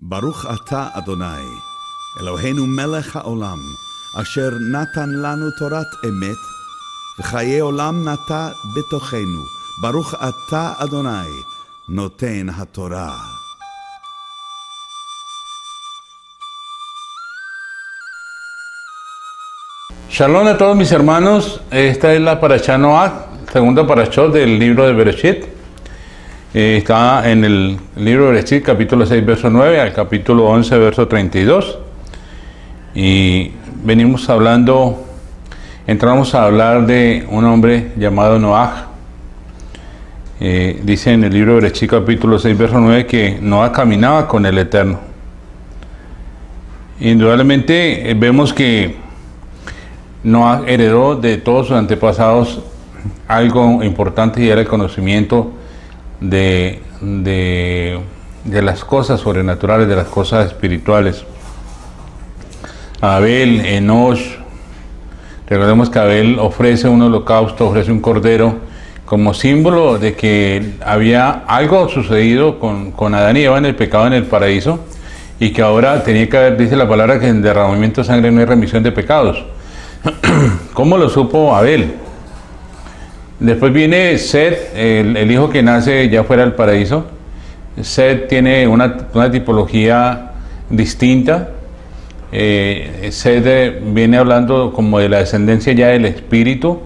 ברוך אתה אדוני, אלוהינו מלך העולם, אשר נתן לנו תורת אמת, וחיי עולם נטע בתוכנו. ברוך אתה אדוני, נותן התורה. Shalom a todos mis hermanos, esta es la Parashá Noach, segunda Parashá del libro de Bereshit. Está en el libro de Bereshit, capítulo 6, verso 9, al capítulo 11, verso 32. Y entramos a hablar de un hombre llamado Noach. Dice en el libro de Bereshit, capítulo 6, verso 9, que Noach caminaba con el Eterno. Indudablemente vemos que Noach heredó de todos sus antepasados algo importante, y era el conocimiento de las cosas sobrenaturales, de las cosas espirituales. Abel, Enosh, recordemos que Abel ofrece un holocausto, ofrece un cordero como símbolo de que había algo sucedido con Adán y Eva en el pecado en el paraíso, y que ahora tenía que haber, dice la palabra, que en derramamiento de sangre no hay remisión de pecados. ¿Cómo lo supo Abel? Después viene Set, el hijo que nace ya fuera del paraíso. Set tiene una tipología distinta. Set viene hablando como de la descendencia ya del espíritu,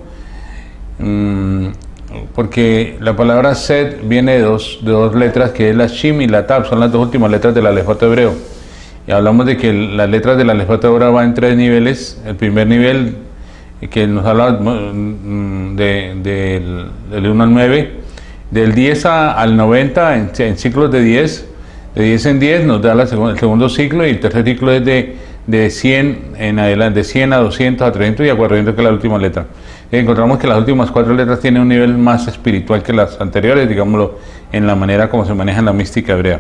porque la palabra Set viene de dos letras, que es la Shin y la Tab, son las dos últimas letras del alefot hebreo. Y hablamos de que las letras del alefot hebreo van en tres niveles. El primer nivel, que nos habla del 1 al 9, del 10 al 90 en ciclos de 10 en 10 nos da el segundo ciclo, y el tercer ciclo es de 100 en adelante, de 100 a 200, a 300 y a 400, que es la última letra. Encontramos que las últimas cuatro letras tienen un nivel más espiritual que las anteriores, digámoslo, en la manera como se maneja en la mística hebrea.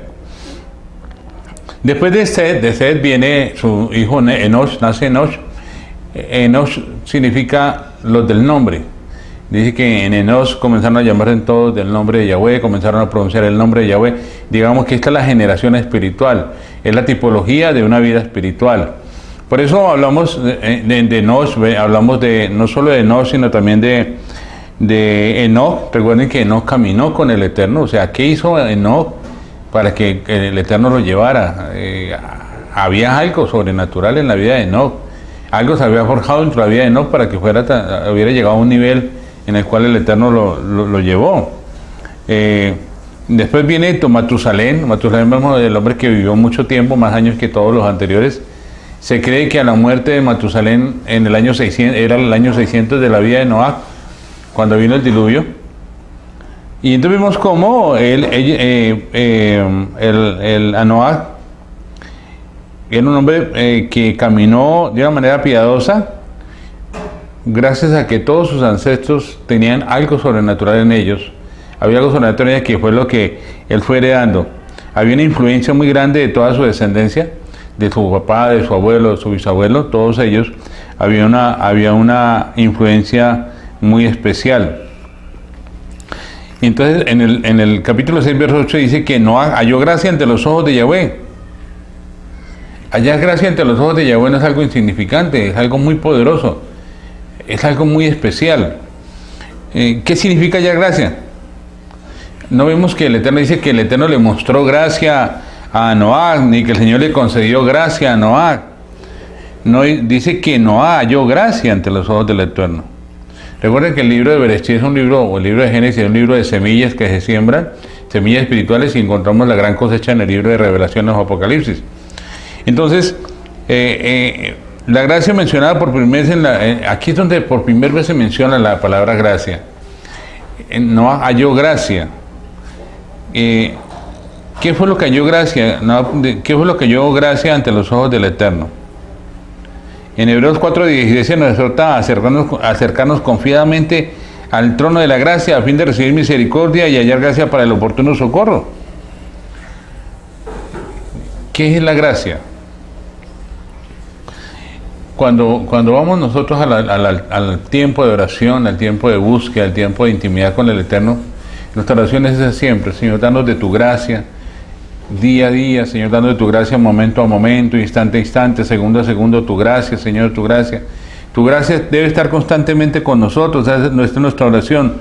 Después de Set viene su hijo Enosh, nace Enosh. Enosh significa los del nombre. Dice que en Enosh comenzaron a llamarse todos del nombre de Yahweh, comenzaron a pronunciar el nombre de Yahweh. Digamos que esta es la generación espiritual, es la tipología de una vida espiritual. Por eso hablamos de Enosh, hablamos no solo de Enosh, sino también de Enoch. Recuerden que Enoch caminó con el Eterno. O sea, ¿qué hizo Enoch para que el Eterno lo llevara? Había algo sobrenatural en la vida de Enoch. Algo se había forjado dentro de la vida de Enoch para que hubiera llegado a un nivel en el cual el Eterno lo llevó. Después viene Matusalén. Matusalén vemos el hombre que vivió mucho tiempo, más años que todos los anteriores. Se cree que a la muerte de Matusalén en el año 600, era el año 600 de la vida de Noach, cuando vino el diluvio. Y entonces vimos cómo a Noach era un hombre que caminó de una manera piadosa, gracias a que todos sus ancestros tenían algo sobrenatural en ellos. Había algo sobrenatural en ellos, que fue lo que él fue heredando. Había una influencia muy grande de toda su descendencia, de su papá, de su abuelo, de su bisabuelo, todos ellos. Había una influencia muy especial. Entonces en el capítulo 6, verso 8 dice que Noach halló gracia ante los ojos de Yahweh. Hallar gracia ante los ojos de Yahweh no es algo insignificante, es algo muy poderoso, es algo muy especial. ¿Qué significa hallar gracia? No vemos que el Eterno dice que el Eterno le mostró gracia a Noach, ni que el Señor le concedió gracia a Noach. No, dice que Noach halló gracia ante los ojos del Eterno. Recuerden que el libro de Bereshit es un libro, o el libro de Génesis es un libro de semillas que se siembran, semillas espirituales, y encontramos la gran cosecha en el libro de Revelaciones o Apocalipsis. Entonces, la gracia mencionada por primera vez, aquí es donde por primera vez se menciona la palabra gracia. Noach halló gracia. ¿Qué fue lo que halló gracia? ¿Qué fue lo que halló gracia ante los ojos del Eterno? En Hebreos 4:16 nos exhorta a acercarnos confiadamente al trono de la gracia, a fin de recibir misericordia y hallar gracia para el oportuno socorro. ¿Qué es la gracia? Cuando vamos nosotros al tiempo de oración, al tiempo de búsqueda, al tiempo de intimidad con el Eterno, nuestra oración es esa siempre: Señor, danos de tu gracia, día a día, Señor, dando tu gracia momento a momento, instante a instante, segundo a segundo, tu gracia, Señor, tu gracia. Tu gracia debe estar constantemente con nosotros, esa es nuestra oración.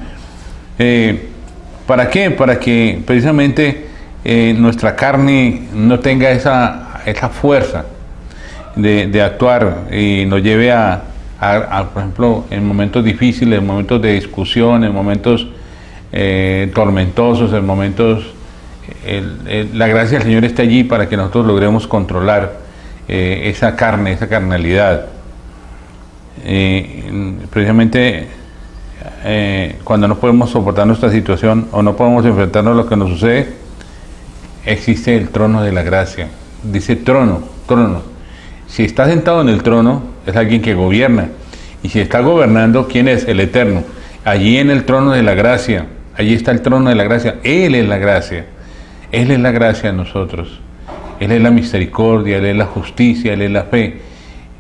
¿Para qué? Para que precisamente nuestra carne no tenga esa fuerza de actuar y nos lleve a, por ejemplo, en momentos difíciles, en momentos de discusión, en momentos tormentosos, en momentos... la gracia del Señor está allí para que nosotros logremos controlar esa carne, esa carnalidad. Precisamente cuando no podemos soportar nuestra situación o no podemos enfrentarnos a lo que nos sucede, existe el trono de la gracia. Dice trono. Si está sentado en el trono, es alguien que gobierna. Y si está gobernando, ¿quién es? El Eterno. Allí en el trono de la gracia, allí está el trono de la gracia. Él es la gracia. Él es la gracia en nosotros. Él es la misericordia, Él es la justicia, Él es la fe.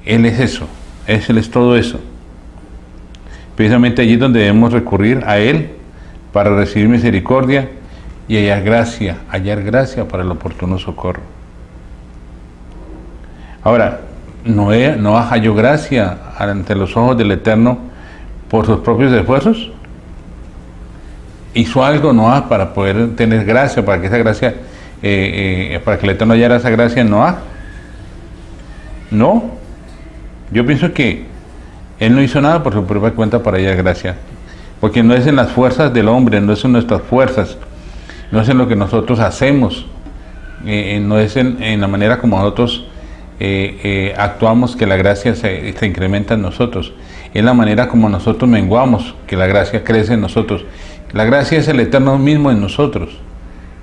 Él es eso. Él es todo eso. Precisamente allí es donde debemos recurrir a Él para recibir misericordia y hallar gracia para el oportuno socorro. Ahora, Noé halló gracia ante los ojos del Eterno por sus propios esfuerzos. ¿Hizo algo Noé para poder tener gracia, para que esa gracia, para que el Eterno hallara esa gracia en Noé? No. Yo pienso que él no hizo nada por su propia cuenta para hallar gracia, porque no es en las fuerzas del hombre, no es en nuestras fuerzas, no es en lo que nosotros hacemos, no es en la manera como nosotros actuamos que la gracia se incrementa en nosotros, es la manera como nosotros menguamos que la gracia crece en nosotros. La gracia es el Eterno mismo en nosotros,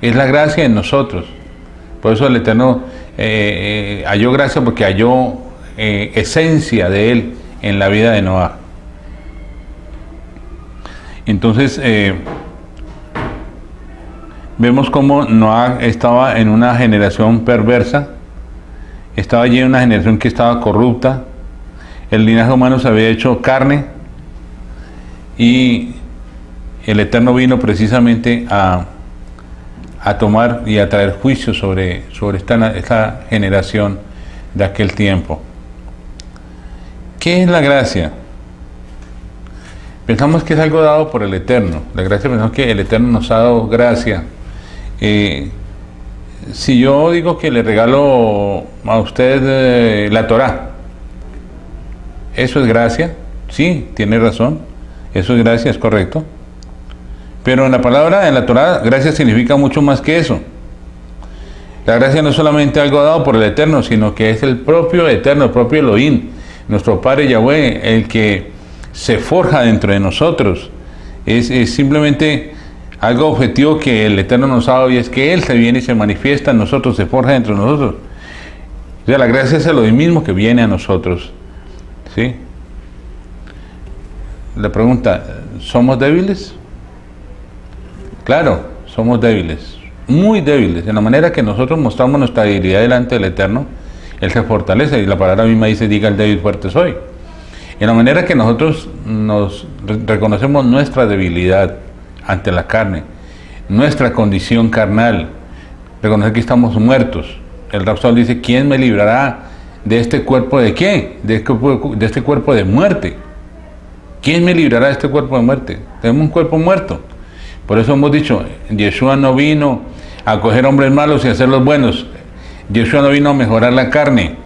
es la gracia en nosotros. Por eso el Eterno halló gracia, porque halló esencia de Él en la vida de Noé. Entonces vemos cómo Noé estaba en una generación perversa, estaba allí en una generación que estaba corrupta, el linaje humano se había hecho carne y el Eterno vino precisamente a tomar y a traer juicio sobre esta generación de aquel tiempo. ¿Qué es la gracia? Pensamos que es algo dado por el Eterno. La gracia, pensamos que el Eterno nos ha dado gracia. Si yo digo que le regalo a usted la Torá, ¿eso es gracia? Sí, tiene razón. Eso es gracia, es correcto. Pero en la Torá, gracia significa mucho más que eso. La gracia no es solamente algo dado por el Eterno, sino que es el propio Eterno, el propio Elohim, nuestro Padre Yahweh, el que se forja dentro de nosotros. Es simplemente algo objetivo que el Eterno nos ha dado, y es que Él se viene y se manifiesta en nosotros, se forja dentro de nosotros. O sea, la gracia es Elohim mismo que viene a nosotros. ¿Sí? La pregunta, ¿somos débiles? Claro, somos débiles, muy débiles. En la manera que nosotros mostramos nuestra debilidad delante del Eterno, Él se fortalece, y la palabra misma dice: diga el débil, fuerte soy. En la manera que nosotros nos reconocemos nuestra debilidad ante la carne, nuestra condición carnal, reconocer que estamos muertos. El Rapsol dice: ¿quién me librará de este cuerpo de qué? De este cuerpo de muerte. ¿Quién me librará de este cuerpo de muerte? Tenemos un cuerpo muerto. Por eso hemos dicho, Yeshua no vino a coger hombres malos y a hacerlos buenos. Yeshua no vino a mejorar la carne.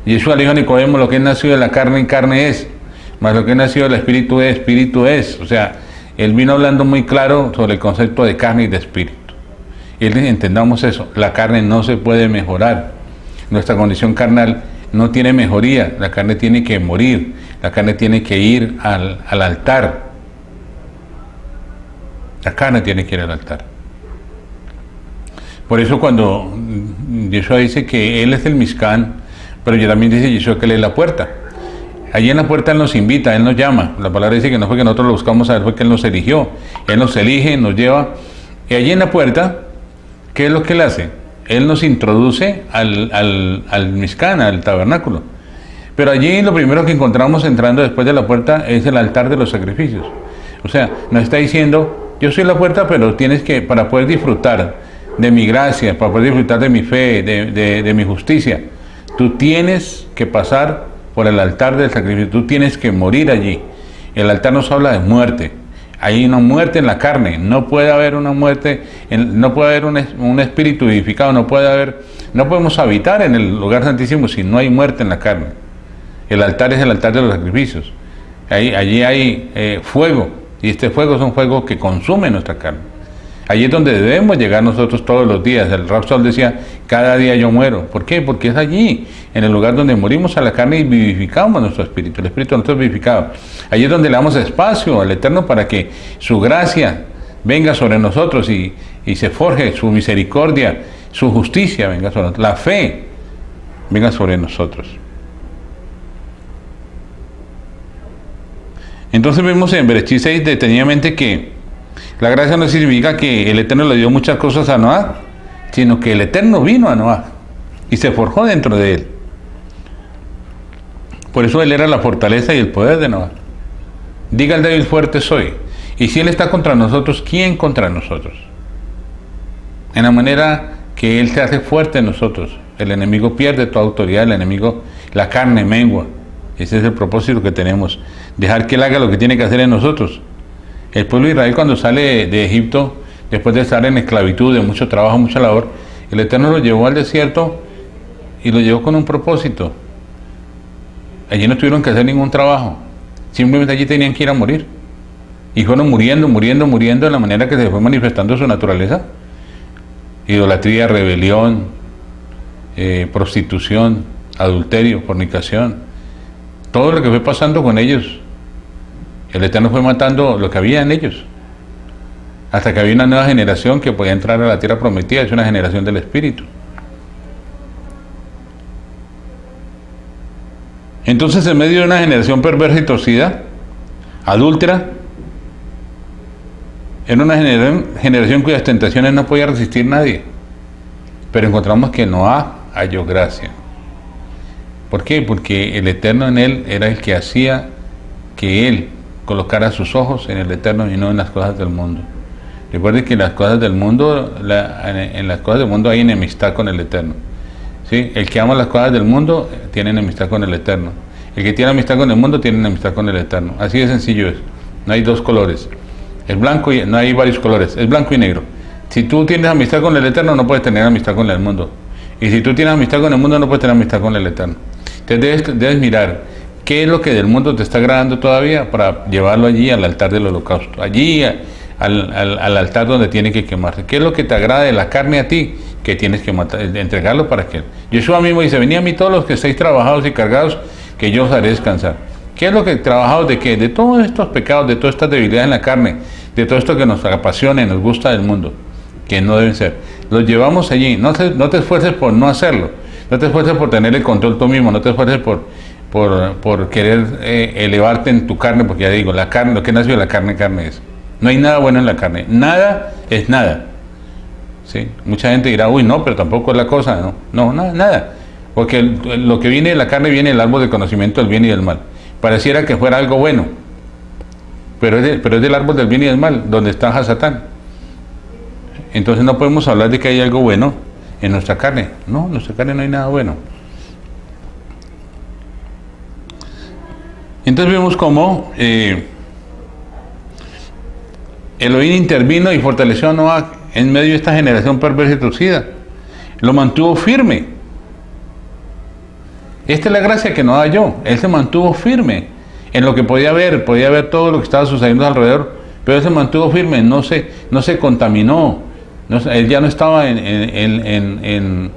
Yeshua le dijo a Nicodemo: lo que es nacido de la carne, carne es, mas lo que es nacido del espíritu es, espíritu es. O sea, Él vino hablando muy claro sobre el concepto de carne y de espíritu. Y entendamos eso, la carne no se puede mejorar. Nuestra condición carnal no tiene mejoría, la carne tiene que morir, la carne tiene que ir al altar. La carne tiene que ir al altar. Por eso cuando Yeshua dice que Él es el Mishkan, pero también dice Yeshua que Él es la puerta. Allí en la puerta Él nos invita, Él nos llama. La palabra dice que no fue que nosotros lo buscamos a Él, fue que Él nos eligió. Él nos elige, nos lleva. Y allí en la puerta, ¿qué es lo que Él hace? Él nos introduce al Mishkan, al tabernáculo. Pero allí lo primero que encontramos entrando después de la puerta es el altar de los sacrificios. O sea, nos está diciendo: yo soy la puerta, pero tienes que, para poder disfrutar de mi gracia, para poder disfrutar de mi fe, de mi justicia, tú tienes que pasar por el altar del sacrificio, tú tienes que morir allí. El altar nos habla de muerte. Hay una muerte en la carne, no puede haber una muerte, no puede haber un espíritu vivificado, no podemos habitar en el lugar santísimo si no hay muerte en la carne. El altar es el altar de los sacrificios. Allí hay fuego, y este fuego es un fuego que consume nuestra carne. Allí es donde debemos llegar nosotros todos los días. El Rab Shaul decía, cada día yo muero. ¿Por qué? Porque es allí, en el lugar donde morimos a la carne y vivificamos nuestro espíritu. El espíritu de nosotros es vivificado. Allí es donde le damos espacio al Eterno para que su gracia venga sobre nosotros y se forje su misericordia, su justicia venga sobre nosotros, la fe venga sobre nosotros. Entonces vemos en Bereshit 6 detenidamente que la gracia no significa que el Eterno le dio muchas cosas a Noah, sino que el Eterno vino a Noah y se forjó dentro de él. Por eso él era la fortaleza y el poder de Noah. Diga el débil, fuerte soy. Y si él está contra nosotros, ¿quién contra nosotros? En la manera que él se hace fuerte en nosotros, el enemigo pierde toda autoridad, el enemigo, la carne mengua. Ese es el propósito que tenemos, dejar que él haga lo que tiene que hacer en nosotros. El pueblo de Israel, cuando sale de Egipto, después de estar en esclavitud, de mucho trabajo, mucha labor, el Eterno lo llevó al desierto y lo llevó con un propósito. Allí no tuvieron que hacer ningún trabajo, simplemente allí tenían que ir a morir. Y fueron muriendo de la manera que se fue manifestando su naturaleza. Idolatría, rebelión, prostitución, adulterio, fornicación. Todo lo que fue pasando con ellos. El Eterno fue matando lo que había en ellos, hasta que había una nueva generación que podía entrar a la tierra prometida. Es una generación del Espíritu. Entonces, en medio de una generación perversa y torcida, adúltera, era una generación cuyas tentaciones no podía resistir nadie, pero encontramos que Noah halló gracia. ¿Por qué? Porque el Eterno en él era el que hacía que él colocara sus ojos en el Eterno y no en las cosas del mundo. Recuerde que en las cosas del mundo, en las cosas del mundo hay enemistad con el Eterno. ¿Sí? El que ama las cosas del mundo tiene enemistad con el Eterno. El que tiene amistad con el mundo tiene enemistad con el Eterno. Así de sencillo es. No hay dos colores. Es blanco y no hay varios colores. Es blanco y negro. Si tú tienes amistad con el Eterno, no puedes tener amistad con el mundo. Y si tú tienes amistad con el mundo, no puedes tener amistad con el Eterno. Entonces debes mirar qué es lo que del mundo te está agradando todavía para llevarlo allí al altar del holocausto, allí al altar donde tiene que quemarse. ¿Qué es lo que te agrada de la carne a ti? Que tienes que entregarlo para que... Yeshua mismo dice, venid a mí todos los que estáis trabajados y cargados, que yo os haré descansar. ¿Qué es lo que trabajados de qué? De todos estos pecados, de todas estas debilidades en la carne, de todo esto que nos apasiona y nos gusta del mundo, que no deben ser. Los llevamos allí. No te esfuerces por no hacerlo. No te esfuerces por tener el control tú mismo. No te esfuerces por querer elevarte en tu carne, porque ya digo, la carne, lo que nació de la carne, carne es. No hay nada bueno en la carne. Nada es nada. ¿Sí? Mucha gente dirá, uy, no, pero tampoco es la cosa. No, nada. Porque lo que viene de la carne viene del árbol del conocimiento del bien y del mal. Pareciera que fuera algo bueno, pero es del árbol del bien y del mal, donde está Satán. Entonces no podemos hablar de que hay algo bueno en nuestra carne. No, en nuestra carne no hay nada bueno. Entonces vemos cómo Elohim intervino y fortaleció a Noah en medio de esta generación perversa y torcida. Lo mantuvo firme. Esta es la gracia que Noah halló. Él se mantuvo firme en lo que podía ver todo lo que estaba sucediendo alrededor, pero él se mantuvo firme, no se contaminó. Él ya no estaba en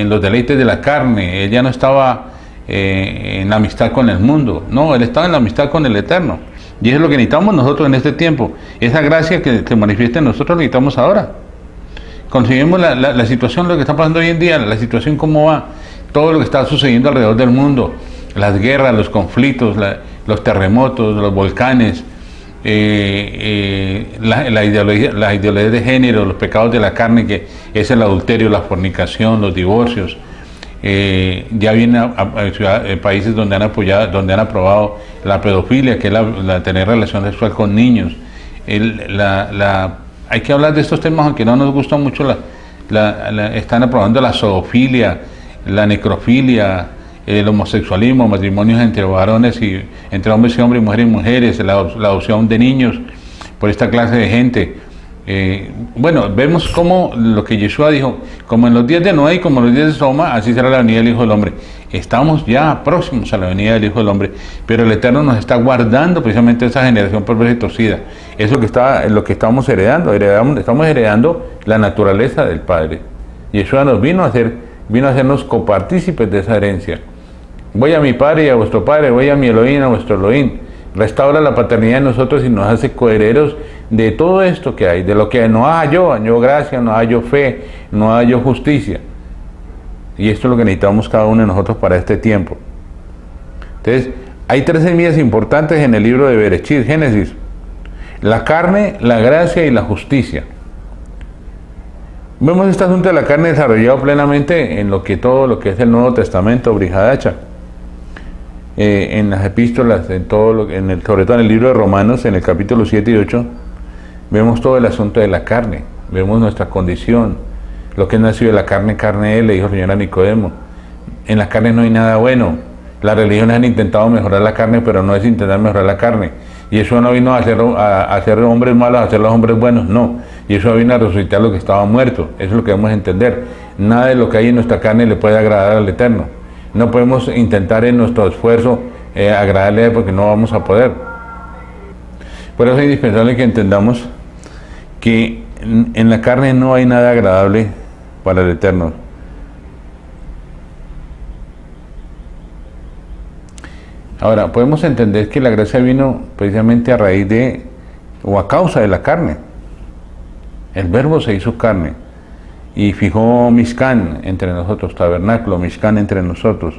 los deleites de la carne, él ya no estaba en la amistad con el mundo. No, él estaba en la amistad con el Eterno. Y eso es lo que necesitamos nosotros en este tiempo. Esa gracia que se manifiesta en nosotros la necesitamos ahora. Conseguimos la situación, lo que está pasando hoy en día, la situación cómo va, todo lo que está sucediendo alrededor del mundo, las guerras, los conflictos, los terremotos, los volcanes, la ideología de género, los pecados de la carne, que es el adulterio, la fornicación, los divorcios. Ya vienen países donde han aprobado la pedofilia, que es la tener relación sexual con niños. hay que hablar de estos temas, aunque no nos gusta mucho. Están aprobando la zoofilia, la necrofilia, el homosexualismo, matrimonios entre varones y entre hombres y hombres, mujeres y mujeres, la adopción de niños por esta clase de gente. Bueno, vemos cómo lo que Yeshua dijo, como en los días de Noé y como en los días de Sodoma, así será la venida del Hijo del Hombre. Estamos ya próximos a la venida del Hijo del Hombre, pero el Eterno nos está guardando precisamente esa generación perversa y torcida. Es lo que estamos heredando. Estamos heredando la naturaleza del Padre. Yeshua nos vino a hacernos copartícipes de esa herencia. Voy a mi Padre y a vuestro Padre, voy a mi Elohim, a vuestro Elohim. Restaura la paternidad en nosotros y nos hace coherederos de todo esto que hay, de lo que no halló gracia, no halló fe, no halló justicia. Y esto es lo que necesitamos cada uno de nosotros para este tiempo. Entonces, hay 3 semillas importantes en el libro de Bereshit, Génesis: la carne, la gracia y la justicia. Vemos este asunto de la carne desarrollado plenamente en todo lo que es el Nuevo Testamento, Brit Hadacha. En las epístolas, sobre todo en el libro de Romanos, en el capítulo 7 y 8, vemos todo el asunto de la carne, vemos nuestra condición, lo que es nacido de la carne, carne es, le dijo el Señor a Nicodemo. En la carne no hay nada bueno. Las religiones han intentado mejorar la carne, pero no es intentar mejorar la carne. Y eso no vino a hacer hombres malos, a hacer los hombres buenos, no. Y eso vino a resucitar lo que estaba muerto. Eso es lo que debemos entender. Nada de lo que hay en nuestra carne le puede agradar al Eterno. No podemos intentar en nuestro esfuerzo agradarle a Él, porque no vamos a poder. Por eso es indispensable que entendamos que en la carne no hay nada agradable para el Eterno. Ahora, podemos entender que la gracia vino precisamente a raíz de, o a causa de la carne. El Verbo se hizo carne y fijó Mishkan entre nosotros, tabernáculo, Mishkan entre nosotros.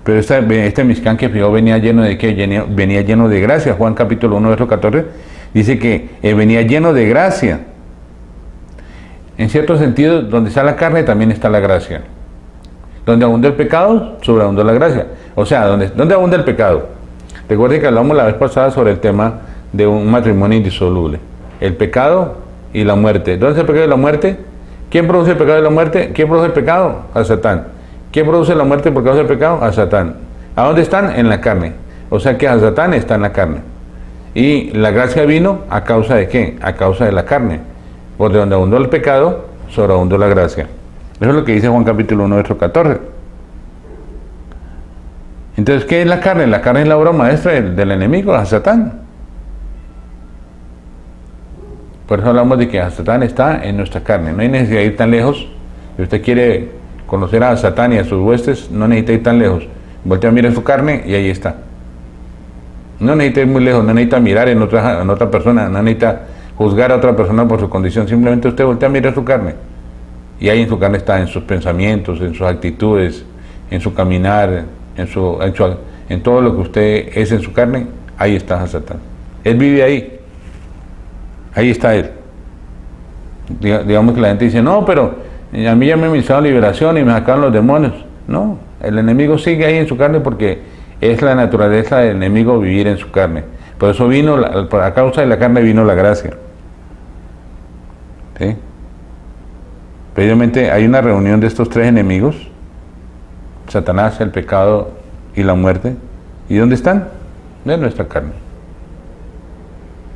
Pero este Mishkan que fijó venía lleno de ¿qué? Venía lleno de gracia. Juan capítulo 1, verso 14, dice que venía lleno de gracia. En cierto sentido, donde está la carne también está la gracia. Donde abunda el pecado, sobreabundó la gracia. O sea, ¿dónde abunda el pecado? Recuerden que hablamos la vez pasada sobre el tema de un matrimonio indisoluble. El pecado y la muerte. ¿Dónde está el pecado y la muerte? ¿Quién produce el pecado y la muerte? ¿Quién produce el pecado? A Satán. ¿Quién produce la muerte por causa del pecado? A Satán. ¿A dónde están? En la carne. O sea que a Satán está en la carne. Y la gracia vino a causa de ¿qué? A causa de la carne. Por donde abundó el pecado, sobreabundó la gracia. Eso es lo que dice Juan capítulo 1, verso 14. Entonces, ¿qué es la carne? La carne es la obra maestra del enemigo, a Satán. Por eso hablamos de que Satán está en nuestra carne. No hay necesidad de ir tan lejos. Si usted quiere conocer a Satán y a sus huestes, no necesita ir tan lejos. Voltea a mirar su carne y ahí está. No necesita ir muy lejos, no necesita mirar en otra persona, no necesita juzgar a otra persona por su condición. Simplemente usted voltea a mirar su carne. Y ahí en su carne está, en sus pensamientos, en sus actitudes, en su caminar, en todo lo que usted es en su carne, ahí está Satán. Él vive ahí. Ahí está él. Digamos que la gente dice, no, pero a mí ya me ministraron liberación y me sacaron los demonios. No, el enemigo sigue ahí en su carne porque es la naturaleza del enemigo vivir en su carne. Por eso a causa de la carne vino la gracia. ¿Sí? Previamente hay una reunión de estos 3 enemigos, Satanás, el pecado y la muerte. ¿Y dónde están? En nuestra carne.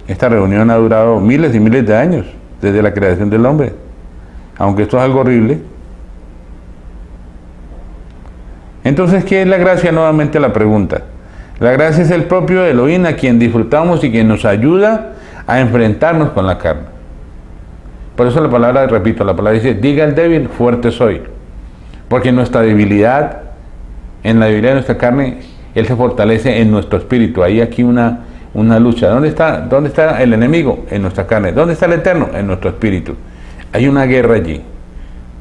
Esta reunión ha durado miles y miles de años, desde la creación del hombre. Aunque esto es algo horrible. Entonces, ¿qué es la gracia? Nuevamente la pregunta. La gracia es el propio Elohim a quien disfrutamos y quien nos ayuda a enfrentarnos con la carne. Por eso la palabra, repito, la palabra dice, diga el débil, fuerte soy. Porque nuestra debilidad, en la debilidad de nuestra carne, Él se fortalece en nuestro espíritu. Hay aquí una lucha. ¿Dónde está el enemigo? En nuestra carne. ¿Dónde está el Eterno? En nuestro espíritu. Hay una guerra allí.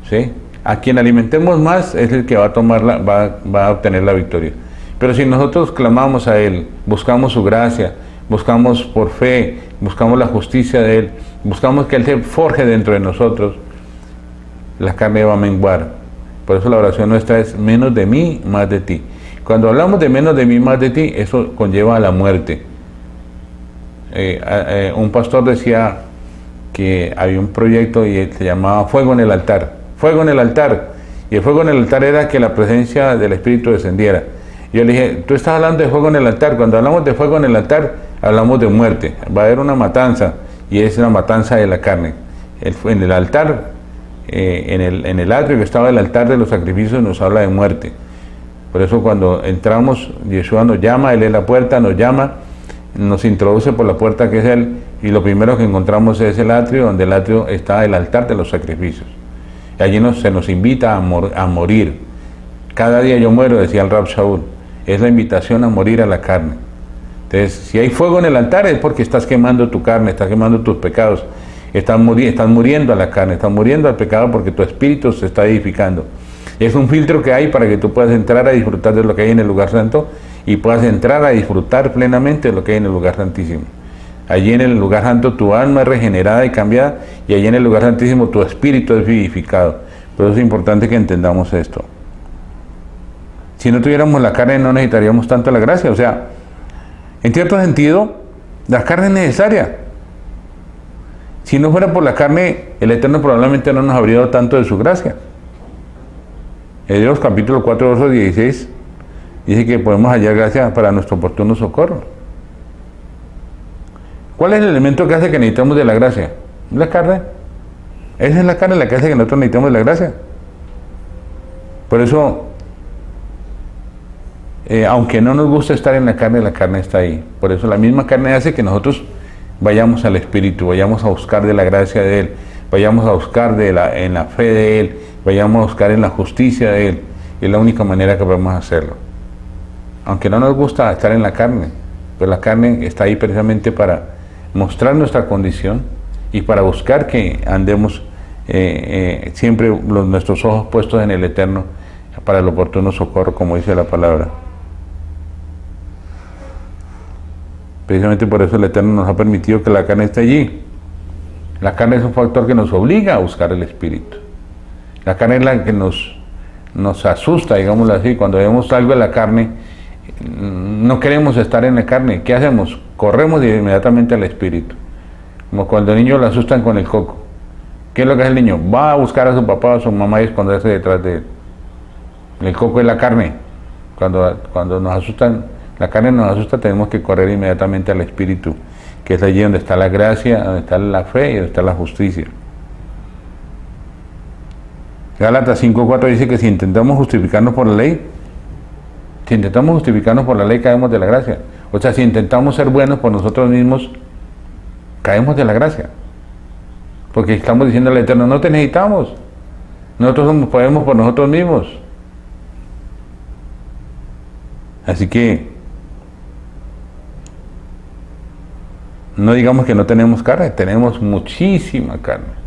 ¿Sí? A quien alimentemos más es el que va a obtener la victoria. Pero si nosotros clamamos a Él, buscamos su gracia, buscamos por fe, buscamos la justicia de Él, buscamos que Él se forje dentro de nosotros, la carne va a menguar. Por eso la oración nuestra es menos de mí, más de ti. Cuando hablamos de menos de mí, más de ti, eso conlleva a la muerte. Un pastor decía que había un proyecto y se llamaba Fuego en el Altar. Fuego en el Altar. Y el fuego en el altar era que la presencia del Espíritu descendiera. Y yo le dije, tú estás hablando de fuego en el altar. Cuando hablamos de fuego en el altar, hablamos de muerte. Va a haber una matanza, y es la matanza de la carne. En el altar, en el atrio que estaba el altar de los sacrificios, nos habla de muerte. Por eso cuando entramos, Yeshua nos llama, Él es la puerta, nos llama, nos introduce por la puerta que es Él, y lo primero que encontramos es el atrio, donde el atrio está el altar de los sacrificios. Y allí se nos invita a morir. Cada día yo muero, decía el Rab Shaul. Es la invitación a morir a la carne. Entonces, si hay fuego en el altar es porque estás quemando tu carne, estás quemando tus pecados. Estás muriendo a la carne, estás muriendo al pecado porque tu espíritu se está edificando. Y es un filtro que hay para que tú puedas entrar a disfrutar de lo que hay en el lugar santo y puedas entrar a disfrutar plenamente de lo que hay en el lugar santísimo. Allí en el lugar santo tu alma es regenerada y cambiada, y allí en el lugar santísimo tu espíritu es vivificado. Pero es importante que entendamos esto. Si no tuviéramos la carne no necesitaríamos tanto la gracia. O sea, en cierto sentido, la carne es necesaria. Si no fuera por la carne, el Eterno probablemente no nos habría dado tanto de su gracia. Hebreos capítulo 4, verso 16, dice que podemos hallar gracia para nuestro oportuno socorro. ¿Cuál es el elemento que hace que necesitamos de la gracia? La carne. Esa es la carne la que hace que nosotros necesitamos de la gracia. Por eso, aunque no nos gusta estar en la carne está ahí. Por eso la misma carne hace que nosotros vayamos al Espíritu, vayamos a buscar de la gracia de Él, vayamos a buscar en la fe de Él, vayamos a buscar en la justicia de Él. Y es la única manera que podemos hacerlo. Aunque no nos gusta estar en la carne, pero la carne está ahí precisamente para mostrar nuestra condición y para buscar que andemos siempre nuestros ojos puestos en el Eterno para el oportuno socorro, como dice la palabra. Precisamente por eso el Eterno nos ha permitido que la carne esté allí. La carne es un factor que nos obliga a buscar el Espíritu. La carne es la que nos asusta, digámoslo así. Cuando vemos algo de la carne, no queremos estar en la carne. ¿Qué hacemos? Corremos inmediatamente al Espíritu. Como cuando al niño lo asustan con el coco. ¿Qué es lo que hace el niño? Va a buscar a su papá o a su mamá y esconderse detrás de él. El coco es la carne. Cuando nos asustan, la carne nos asusta, tenemos que correr inmediatamente al Espíritu, que es allí donde está la gracia, donde está la fe y donde está la justicia. Gálatas 5:4 dice que si intentamos justificarnos por la ley, caemos de la gracia. O sea, si intentamos ser buenos por nosotros mismos, caemos de la gracia. Porque estamos diciendo al Eterno, no te necesitamos. Nosotros podemos por nosotros mismos. Así que no digamos que no tenemos carne, tenemos muchísima carne.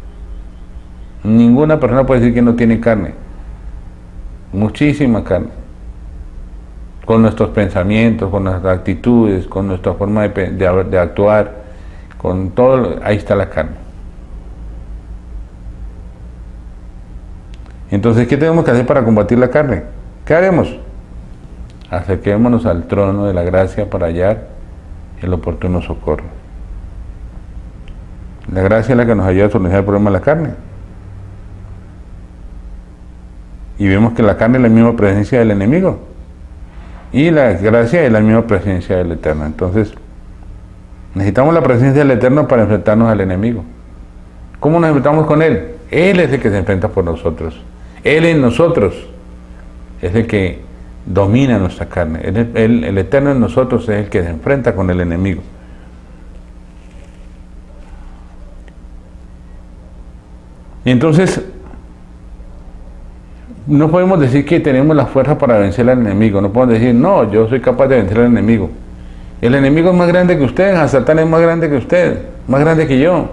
Ninguna persona puede decir que no tiene carne. Muchísima carne. Con nuestros pensamientos, con nuestras actitudes, con nuestra forma de actuar, con todo, ahí está la carne. Entonces, ¿qué tenemos que hacer para combatir la carne? ¿Qué haremos? Acerquémonos al trono de la gracia para hallar el oportuno socorro. La gracia es la que nos ayuda a solucionar el problema de la carne. Y vemos que la carne es la misma presencia del enemigo. Y la gracia es la misma presencia del Eterno. Entonces, necesitamos la presencia del Eterno para enfrentarnos al enemigo. ¿Cómo nos enfrentamos con Él? Él es el que se enfrenta por nosotros. Él en nosotros es el que domina nuestra carne. El Eterno en nosotros es el que se enfrenta con el enemigo. Y entonces, no podemos decir que tenemos la fuerza para vencer al enemigo. No podemos decir, no, yo soy capaz de vencer al enemigo. El enemigo es más grande que usted, Satán es más grande que usted, más grande que yo.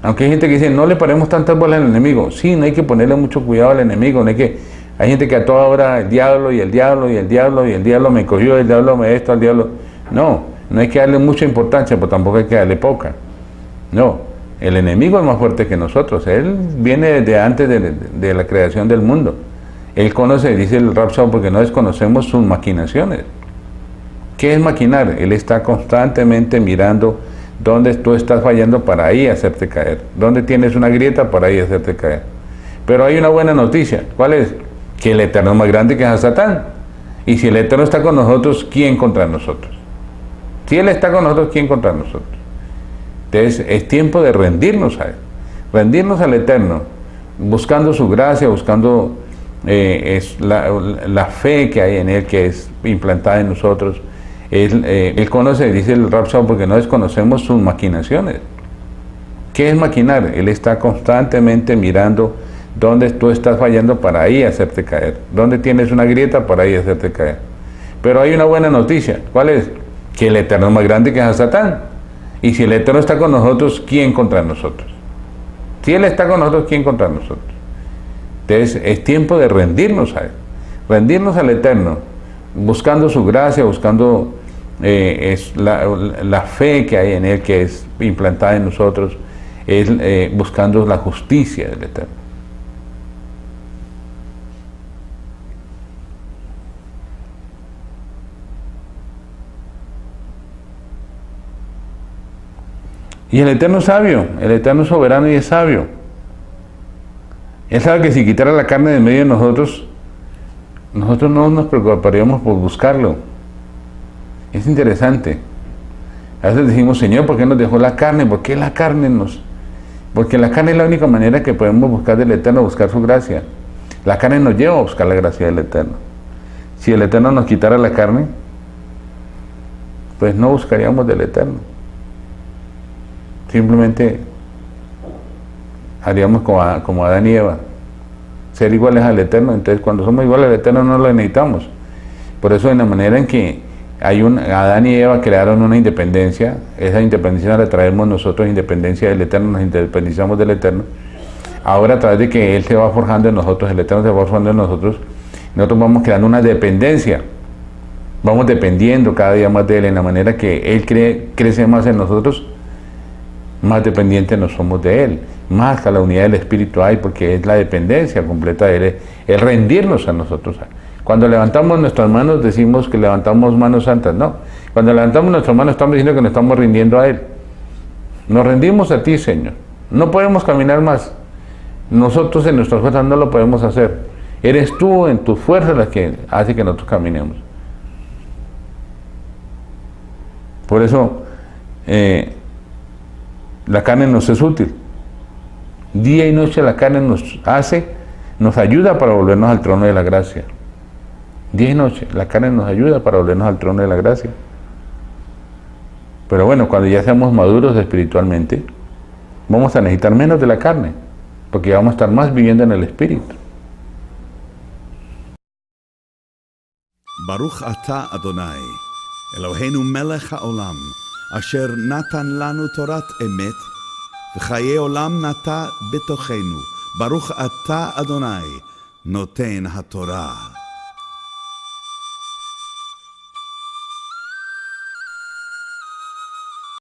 Aunque hay gente que dice, no le paremos tantas bolas al enemigo. Sí, no hay que ponerle mucho cuidado al enemigo. Hay gente que a toda hora, el diablo me cogió, el diablo me esto, el diablo. No hay que darle mucha importancia, pero tampoco hay que darle poca. No, el enemigo es más fuerte que nosotros. Él viene desde antes de la creación del mundo. Él conoce, dice el Rab Shaul, porque no desconocemos sus maquinaciones. ¿Qué es maquinar? Él está constantemente mirando dónde tú estás fallando para ahí hacerte caer. Dónde tienes una grieta para ahí hacerte caer. Pero hay una buena noticia. ¿Cuál es? Que el Eterno es más grande que a Satán. Y si el Eterno está con nosotros, ¿quién contra nosotros? Si Él está con nosotros, ¿quién contra nosotros? Entonces es tiempo de rendirnos a Él. Rendirnos al Eterno, buscando su gracia, buscando la fe que hay en Él, que es implantada en nosotros. Él conoce, dice el Rab Shaul, porque no desconocemos sus maquinaciones. ¿Qué es maquinar? Él está constantemente mirando dónde tú estás fallando para ahí hacerte caer. Dónde tienes una grieta para ahí hacerte caer. Pero hay una buena noticia. ¿Cuál es? Que el Eterno es más grande que a Satán. Y si el Eterno está con nosotros, ¿quién contra nosotros? Si Él está con nosotros, ¿quién contra nosotros? Entonces es tiempo de rendirnos a Él. Rendirnos al Eterno, buscando su gracia, buscando la fe que hay en Él, que es implantada en nosotros, buscando la justicia del Eterno. Y el Eterno es sabio, el Eterno es soberano y es sabio. Él sabe que si quitara la carne de medio de nosotros no nos preocuparíamos por buscarlo. Es interesante. A veces decimos, Señor, ¿por qué nos dejó la carne? ¿Por qué la carne nos...? Porque la carne es la única manera que podemos buscar del Eterno, buscar su gracia. La carne nos lleva a buscar la gracia del Eterno. Si el Eterno nos quitara la carne, pues no buscaríamos del Eterno. Simplemente haríamos como Adán y Eva, ser iguales al Eterno. Entonces cuando somos iguales al Eterno no lo necesitamos. Por eso en la manera en que Adán y Eva crearon una independencia, esa independencia la traemos nosotros, independencia del Eterno, nos independizamos del Eterno. Ahora a través de que Él se va forjando en nosotros, el Eterno se va forjando en nosotros vamos creando una dependencia, vamos dependiendo cada día más de Él, en la manera que Él crece más en nosotros, más dependientes nos somos de Él, más que la unidad del Espíritu hay, porque es la dependencia completa de Él, es rendirnos a nosotros. Cuando levantamos nuestras manos decimos que levantamos manos santas, no. Cuando levantamos nuestras manos estamos diciendo que nos estamos rindiendo a Él. Nos rendimos a ti, Señor. No podemos caminar más. Nosotros en nuestras fuerzas no lo podemos hacer. Eres tú en tus fuerzas las que hace que nosotros caminemos. Por eso la carne nos es útil. Día y noche la carne nos ayuda para volvernos al trono de la gracia. Día y noche la carne nos ayuda para volvernos al trono de la gracia. Pero bueno, cuando ya seamos maduros espiritualmente, vamos a necesitar menos de la carne, porque vamos a estar más viviendo en el Espíritu. Baruch atah Adonai, Eloheinu melech haolam, asher natan lanu torat emet, v'chaye olam nata betochenu. Baruch atah Adonai, noten haTorah.